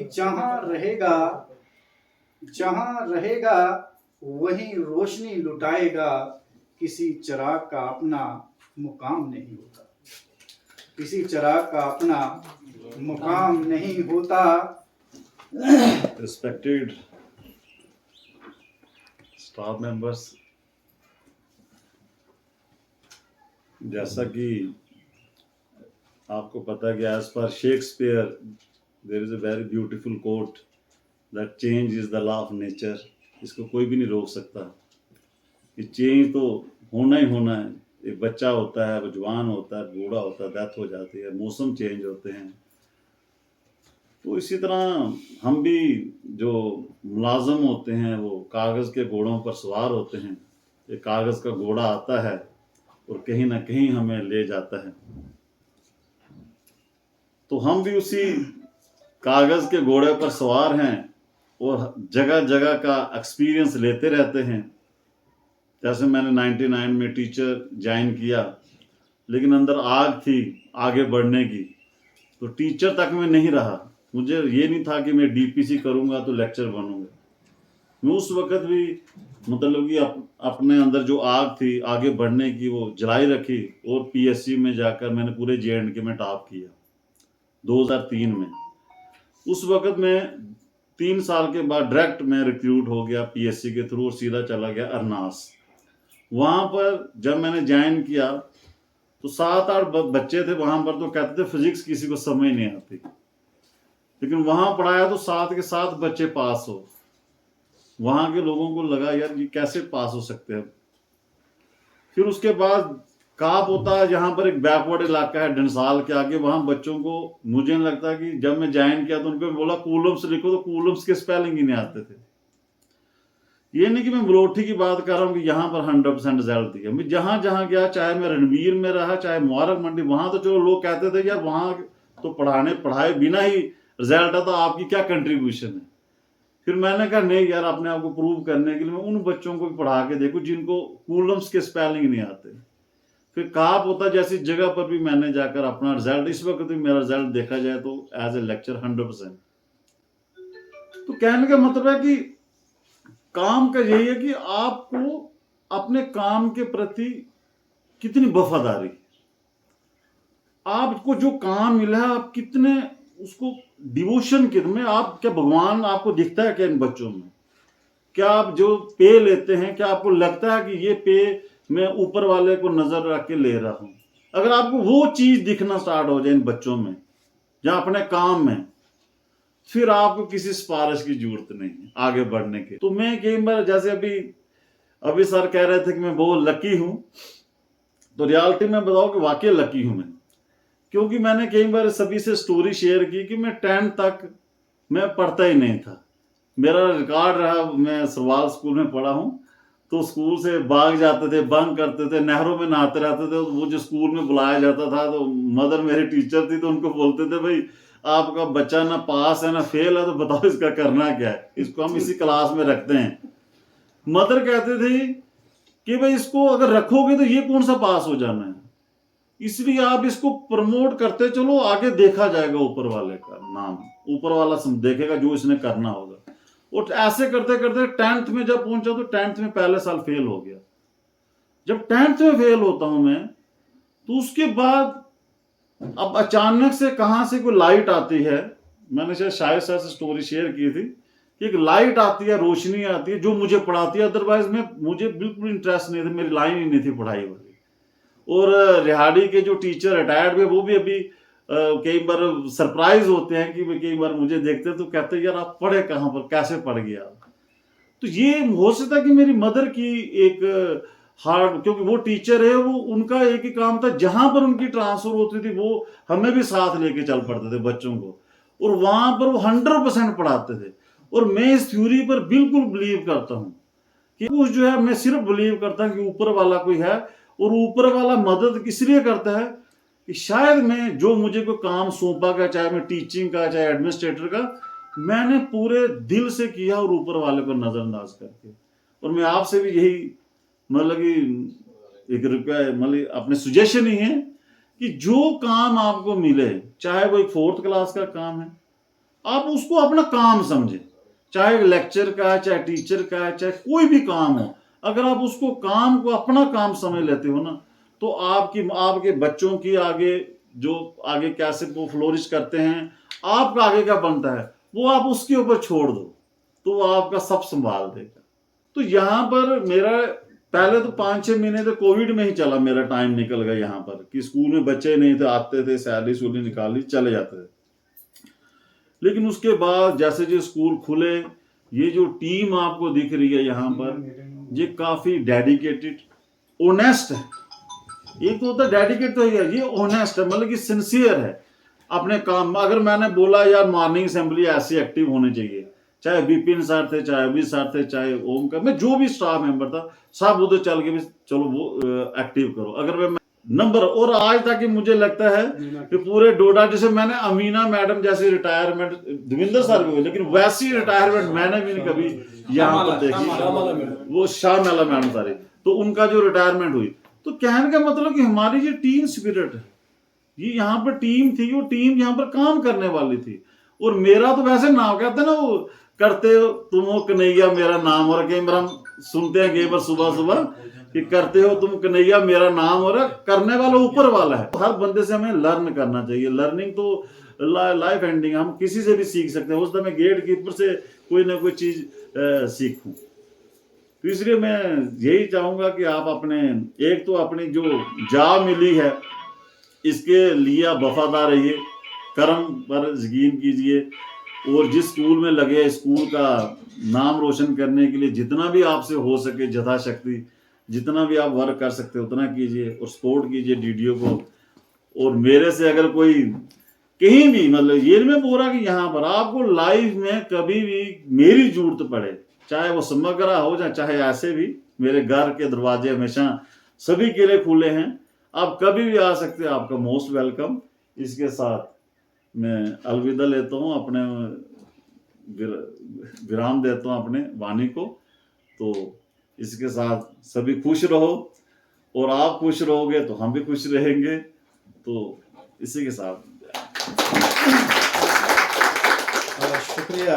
जहां रहेगा वहीं रोशनी लुटाएगा, किसी चिराग का अपना मुकाम नहीं होता, किसी चिराग का अपना मुकाम नहीं होता। रिस्पेक्टेड स्टाफ मेंबर्स, जैसा कि आपको पता है कि as per Shakespeare there is a very beautiful quote that change is the law of nature. इसको कोई भी नहीं रोक सकता कि चेंज तो होना ही होना है। एक बच्चा होता है, वो जवान होता है, बूढ़ा होता है, डेथ हो जाती है, मौसम चेंज होते हैं। तो इसी तरह हम भी जो मुलाजम होते हैं वो कागज़ के घोड़ों पर सवार होते हैं। एक कागज़ का घोड़ा आता है और कहीं ना कहीं हमें ले जाता है। तो हम भी उसी कागज़ के घोड़े पर सवार हैं और जगह जगह का एक्सपीरियंस लेते रहते हैं। जैसे मैंने 99 में टीचर ज्वाइन किया, लेकिन अंदर आग थी आगे बढ़ने की, तो टीचर तक मैं नहीं रहा। मुझे ये नहीं था कि मैं डीपीसी करूँगा तो लेक्चर बनूँगा। मैं उस वक़्त भी मतलब कि अपने अंदर जो आग थी आगे बढ़ने की वो जलाई रखी, और पीएससी में जाकर मैंने पूरे J&K में टॉप किया 2003 में। उस वक़्त मैं 3 साल के बाद डायरेक्ट मैं रिक्रूट हो गया पीएससी के थ्रू और सीधा चला गया अरनास। वहाँ पर जब मैंने ज्वाइन किया तो 7-8 बच्चे थे वहाँ पर, तो कहते थे फिजिक्स किसी को समझ नहीं आती, लेकिन वहाँ पढ़ाया तो 7 के 7 बच्चे पास हो। वहाँ के लोगों को लगा यार ये कैसे पास हो सकते हैं। फिर उसके बाद काप होता है, जहाँ पर एक बैकवर्ड इलाका है डंसाल के आगे, वहाँ बच्चों को मुझे नहीं लगता कि जब मैं ज्वाइन किया तो उनको बोला कूलम्स लिखो, तो कूलम्स के स्पेलिंग ही नहीं आते थे। ये नहीं कि मैं मलोठी की बात कर रहा हूँ कि यहाँ पर 100% रिजल्ट दिया। मैं जहाँ जहाँ गया, चाहे मैं रणवीर में रहा, चाहे मुबारक मंडी, वहाँ तो चलो लोग कहते थे यार वहाँ तो पढ़ाए बिना ही रिजल्ट आता, आपकी क्या कंट्रीब्यूशन है। फिर मैंने कहा नहीं यार, अपने आप को प्रूव करने के लिए मैं उन बच्चों को पढ़ा के देखूं जिनको कूलम्स के स्पेलिंग नहीं आते। फिर काप होता जैसी जगह पर भी मैंने जाकर अपना रिजल्ट, इस वक्त भी मेरा रिजल्ट देखा जाए तो एज ए लेक्चर 100%। तो कहने का मतलब है कि काम का यही है कि आपको अपने काम के प्रति कितनी वफादारी, आपको जो काम मिला है आप कितने उसको डिवोशन कितने, आप क्या भगवान आपको दिखता है क्या इन बच्चों में? क्या आप जो पे लेते हैं, क्या आपको लगता है कि ये पे मैं ऊपर वाले को नजर रख के ले रहा हूं? अगर आपको वो चीज दिखना स्टार्ट हो जाए इन बच्चों में या अपने काम में, फिर आपको किसी सिफारिश की जरूरत नहीं है आगे बढ़ने के। तो मैं कई बार, जैसे अभी सर कह रहे थे कि मैं बहुत लकी हूं, तो रियलिटी में बताओ कि वाकई लकी हूं मैं, क्योंकि मैंने कई बार सभी से स्टोरी शेयर की कि मैं 10th तक मैं पढ़ता ही नहीं था। मेरा रिकॉर्ड रहा, मैं सरवाल स्कूल में पढ़ा हूँ, तो स्कूल से भाग जाते थे, बंक करते थे, नहरों में नहाते रहते थे। वो जो स्कूल में बुलाया जाता था, तो मदर मेरी टीचर थी, तो उनको बोलते थे भाई आपका बच्चा ना पास है ना फेल है, तो बताओ इसका करना क्या है, इसको हम इसी क्लास में रखते हैं। मदर कहते थे कि भाई इसको अगर रखोगे तो ये कौन सा पास हो जाना है, इसलिए आप इसको प्रमोट करते चलो, आगे देखा जाएगा ऊपर वाले का नाम, ऊपर वाला देखेगा जो इसने करना होगा। और ऐसे करते करते 10th में जब पहुंचा तो 10th में पहले साल फेल हो गया। जब 10th में फेल होता हूं मैं, तो उसके बाद अब अचानक से कहां से कोई लाइट आती है। मैंने शायद सर से स्टोरी शेयर की थी कि एक लाइट आती है, रोशनी आती है जो मुझे पढ़ाती है। अदरवाइज मुझे बिल्कुल इंटरेस्ट नहीं था, मेरी लाइन ही नहीं थी पढ़ाई वाली। और रिहाड़ी के जो टीचर रिटायर्ड हुए वो भी अभी कई बार सरप्राइज होते हैं कि कई बार मुझे देखते तो कहते यार आप पढ़े कहाँ पर, कैसे पढ़ गया। तो ये हो सकता है कि मेरी मदर की एक हार्ड, क्योंकि वो टीचर है, वो उनका एक ही काम था, जहां पर उनकी ट्रांसफर होती थी वो हमें भी साथ लेके चल पड़ते थे बच्चों को, और वहां पर वो 100% पढ़ाते थे। और मैं इस थ्योरी पर बिल्कुल बिलीव करता हूँ कि कुछ जो है, मैं सिर्फ बिलीव करता हूँ कि ऊपर वाला कोई है, और ऊपर वाला मदद इसलिए करता है कि शायद मैं जो मुझे कोई काम सौंपा गया, चाहे मैं टीचिंग का चाहे एडमिनिस्ट्रेटर का, मैंने पूरे दिल से किया और ऊपर वाले को नजरअंदाज करके। और मैं आपसे भी यही मतलब कि एक मतलब अपने सुजेशन ही है कि जो काम आपको मिले, चाहे वो एक 4th क्लास का काम है, आप उसको अपना काम समझें, चाहे लेक्चर का है, चाहे टीचर का है, चाहे कोई भी काम हो। अगर आप उसको काम को अपना काम समझ लेते हो ना, तो आपके बच्चों की आगे जो आगे कैसे वो फ्लोरिश करते हैं, आपका आगे क्या बनता है वो आप उसके ऊपर छोड़ दो, तो वो आपका सब संभाल देगा। तो यहाँ पर मेरा पहले तो 5-6 महीने तो कोविड में ही चला, मेरा टाइम निकल गया यहाँ पर कि स्कूल में बच्चे नहीं थे, आते थे, सैलरी सूली निकाली, चले जाते थे। लेकिन उसके बाद जैसे जो स्कूल खुले, ये जो टीम आपको दिख रही है यहाँ पर, ये काफी डेडिकेटेड, ऑनेस्ट है। एक तो होता है डेडिकेट, तो ये ऑनेस्ट है, मतलब कि सिंसियर है अपने काम में। अगर मैंने बोला यार मॉर्निंग असेंबली ऐसी एक्टिव होनी चाहिए, चाहे विपिन सर थे, चाहे अभी सर थे, चाहे ओम का, मैं जो भी स्टाफ मेंबर था, सब उधर चल के भी चलो वो एक्टिव करो। अगर मैं नंबर, और आज तक कि मुझे लगता है कि पूरे डोडा, जैसे मैंने अमीना मैडम जैसी रिटायरमेंट, देविंदर सर भी हुए, लेकिन वैसी रिटायरमेंट मैंने भी नहीं कभी यहाँ पर देखी। वो शाहमाला मैडम सारी, तो उनका जो रिटायरमेंट हुई, तो कहने का मतलब कि हमारी जो टीम स्पिरिट है, ये यहाँ पर टीम थी, वो टीम यहाँ पर काम करने वाली थी। और मेरा तो वैसे नाम कहते हैं ना, वो करते हो तुम हो कन्हैया मेरा नाम, और कई बार हम सुनते हैं कई बार सुबह सुबह कि करते हो तुम कन्हैया मेरा नाम, और करने वाला ऊपर वाला है। हर बंदे से हमें लर्न करना चाहिए। लर्निंग तो लाइफ एंडिंग, हम किसी से भी सीख सकते हैं। उस समय गेट कीपर से कोई ना कोई चीज सीखूं। तो इसलिए मैं यही चाहूंगा कि आप अपने, एक तो अपनी जो जॉब मिली है इसके लिए आप वफादार रहिए, कर्म पर यकीन कीजिए, और जिस स्कूल में लगे स्कूल का नाम रोशन करने के लिए जितना भी आपसे हो सके यथाशक्ति, जितना भी आप वर्क कर सकते हो उतना कीजिए, और सपोर्ट कीजिए डीडीओ को। और मेरे से अगर कोई कहीं भी, मतलब ये मैं बोल रहा कि यहाँ पर आपको लाइफ में कभी भी मेरी जरूरत पड़े, चाहे वो समग्र हो चाहे ऐसे भी, मेरे घर के दरवाजे हमेशा सभी के लिए खुले हैं। आप कभी भी आ सकते हैं, आपका मोस्ट वेलकम। इसके साथ मैं अलविदा लेता हूँ, अपने विराम देता हूँ अपने वाणी को। तो इसके साथ सभी खुश रहो, और आप खुश रहोगे तो हम भी खुश रहेंगे। तो इसी के साथ शुक्रिया।